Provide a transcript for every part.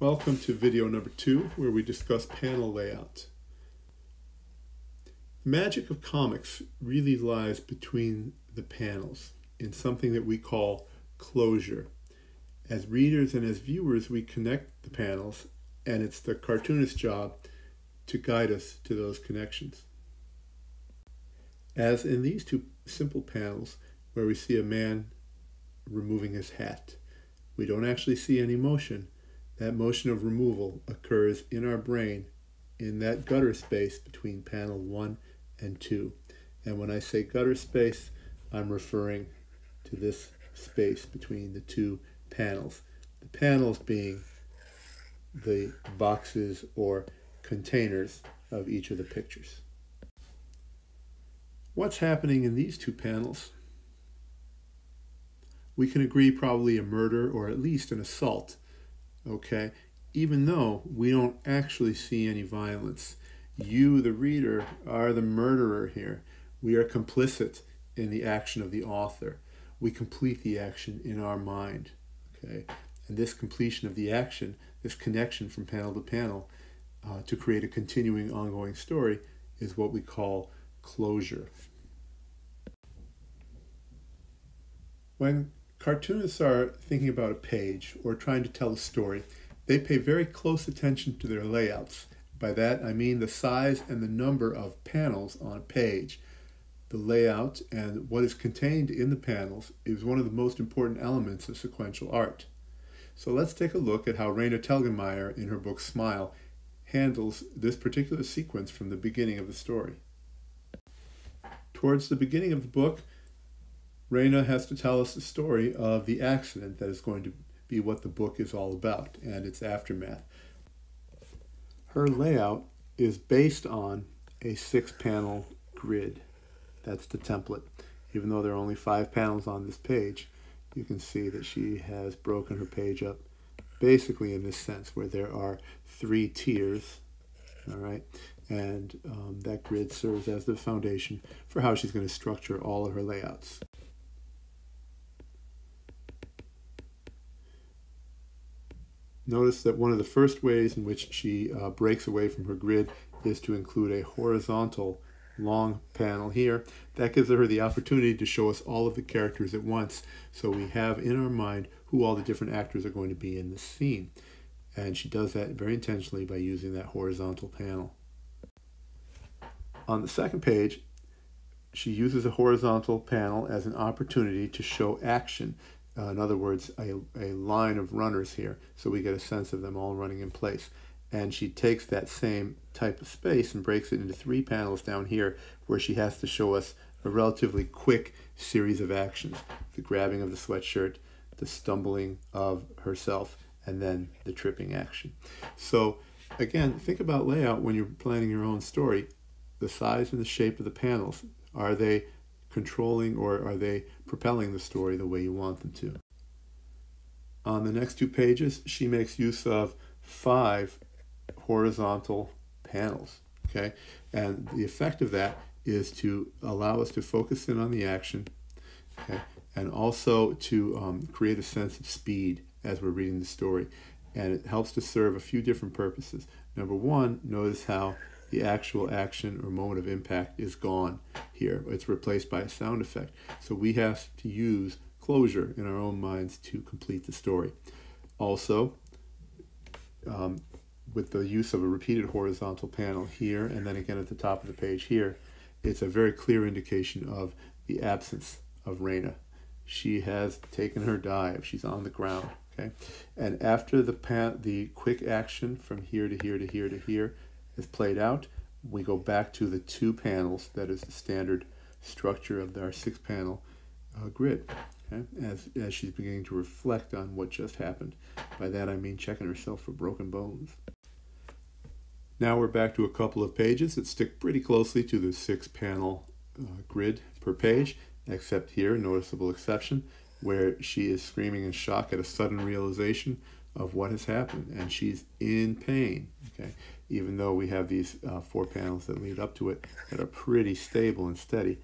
Welcome to video number 2, where we discuss panel layout. The magic of comics really lies between the panels in something that we call closure. As readers and as viewers, we connect the panels, and it's the cartoonist's job to guide us to those connections. As in these two simple panels, where we see a man removing his hat, we don't actually see any motion. That motion of removal occurs in our brain in that gutter space between panel 1 and 2. And when I say gutter space, I'm referring to this space between the two panels. The panels being the boxes or containers of each of the pictures. What's happening in these two panels? We can agree probably a murder or at least an assault. Okay, even though we don't actually see any violence. You, the reader, are the murderer here. We are complicit in the action of the author. We complete the action in our mind. Okay, and this completion of the action, this connection from panel to panel to create a continuing, ongoing story is what we call closure. When cartoonists are thinking about a page or trying to tell a story, they pay very close attention to their layouts. By that I mean the size and the number of panels on a page. The layout and what is contained in the panels is one of the most important elements of sequential art. So let's take a look at how Raina Telgemeier in her book Smile handles this particular sequence from the beginning of the story. Towards the beginning of the book, Raina has to tell us the story of the accident that is going to be what the book is all about and its aftermath. Her layout is based on a 6-panel grid. That's the template. Even though there are only 5 panels on this page, you can see that she has broken her page up basically in this sense, where there are 3 tiers, all right? And that grid serves as the foundation for how she's going to structure all of her layouts. Notice that one of the first ways in which she breaks away from her grid is to include a horizontal long panel here. That gives her the opportunity to show us all of the characters at once, so we have in our mind who all the different actors are going to be in this scene. And she does that very intentionally by using that horizontal panel. On the second page, she uses a horizontal panel as an opportunity to show action. In other words, a line of runners here, so we get a sense of them all running in place. And she takes that same type of space and breaks it into 3 panels down here, where she has to show us a relatively quick series of actions. The grabbing of the sweatshirt, the stumbling of herself, and then the tripping action. So again, think about layout when you're planning your own story. The size and the shape of the panels, are they controlling or are they propelling the story the way you want them to? On the next 2 pages, she makes use of 5 horizontal panels, okay? And the effect of that is to allow us to focus in on the action, okay? And also to create a sense of speed as we're reading the story. And it helps to serve a few different purposes. Number 1, notice how the actual action or moment of impact is gone here. It's replaced by a sound effect. So we have to use closure in our own minds to complete the story. Also, with the use of a repeated horizontal panel here and then again at the top of the page here, it's a very clear indication of the absence of Raina. She has taken her dive. She's on the ground. Okay, and after the quick action from here to here to here to here is played out, we go back to the 2 panels. That is the standard structure of our 6-panel grid, okay? As she's beginning to reflect on what just happened. By that I mean checking herself for broken bones. Now we're back to a couple of pages that stick pretty closely to the 6-panel grid per page, except here, noticeable exception, where she is screaming in shock at a sudden realization of what has happened, and she's in pain, okay? Even though we have these 4 panels that lead up to it that are pretty stable and steady.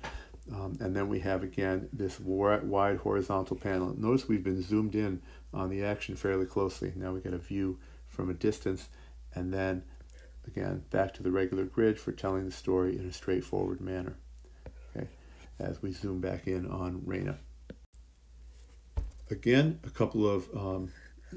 And then we have, again, this wide horizontal panel. Notice we've been zoomed in on the action fairly closely. Now we get a view from a distance, and then again back to the regular grid for telling the story in a straightforward manner. Okay, as we zoom back in on Raina. Again, a couple of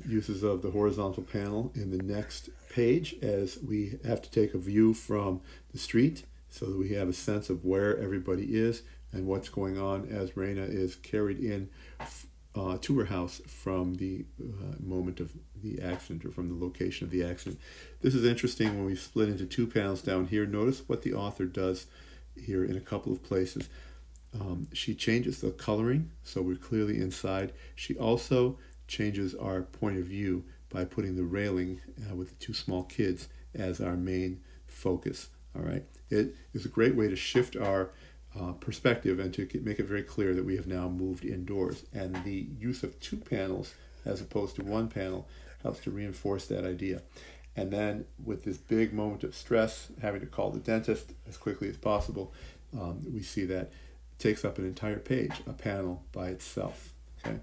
uses of the horizontal panel in the next page, as we have to take a view from the street so that we have a sense of where everybody is and what's going on as Raina is carried in to her house from the moment of the accident, or from the location of the accident. This is interesting when we split into two panels down here. Notice what the author does here in a couple of places. She changes the coloring so we're clearly inside. She also changes our point of view by putting the railing with the two small kids as our main focus. All right, it is a great way to shift our perspective and to make it very clear that we have now moved indoors. And the use of two panels as opposed to one panel helps to reinforce that idea. And then with this big moment of stress, having to call the dentist as quickly as possible, we see that it takes up an entire page, a panel by itself. Okay.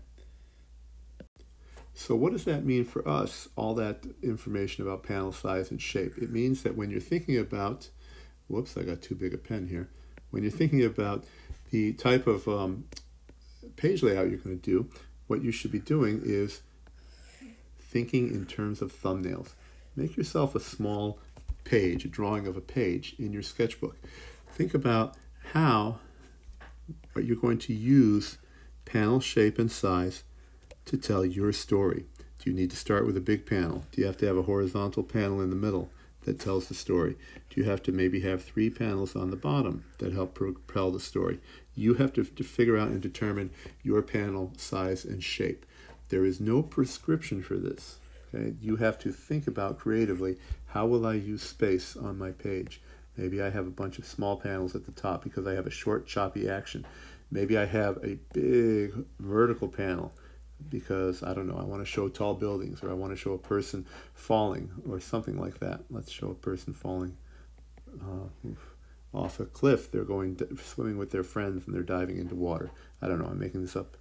So what does that mean for us, all that information about panel size and shape? It means that when you're thinking about, whoops, I got too big a pen here. When you're thinking about the type of page layout you're going to do, what you should be doing is thinking in terms of thumbnails. Make yourself a small page, a drawing of a page in your sketchbook. Think about how you're going to use panel shape and size to tell your story. Do you need to start with a big panel? Do you have to have a horizontal panel in the middle that tells the story? Do you have to maybe have 3 panels on the bottom that help propel the story? You have to figure out and determine your panel size and shape. There is no prescription for this. Okay? You have to think about creatively, how will I use space on my page? Maybe I have a bunch of small panels at the top because I have a short, choppy action. Maybe I have a big vertical panel because, I don't know, I want to show tall buildings, or I want to show a person falling, or something like that. Let's show a person falling off a cliff. They're going swimming with their friends and they're diving into water. I don't know, I'm making this up.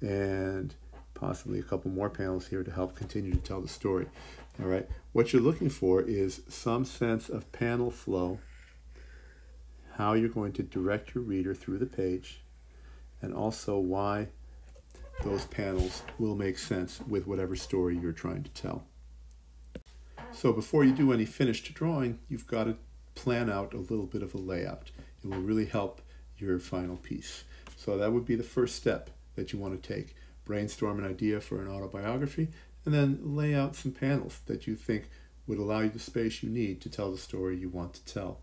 And possibly a couple more panels here to help continue to tell the story. All right, what you're looking for is some sense of panel flow, how you're going to direct your reader through the page, and also why those panels will make sense with whatever story you're trying to tell. So before you do any finished drawing, you've got to plan out a little bit of a layout. It will really help your final piece. So that would be the first step that you want to take. Brainstorm an idea for an autobiography, and then lay out some panels that you think would allow you the space you need to tell the story you want to tell.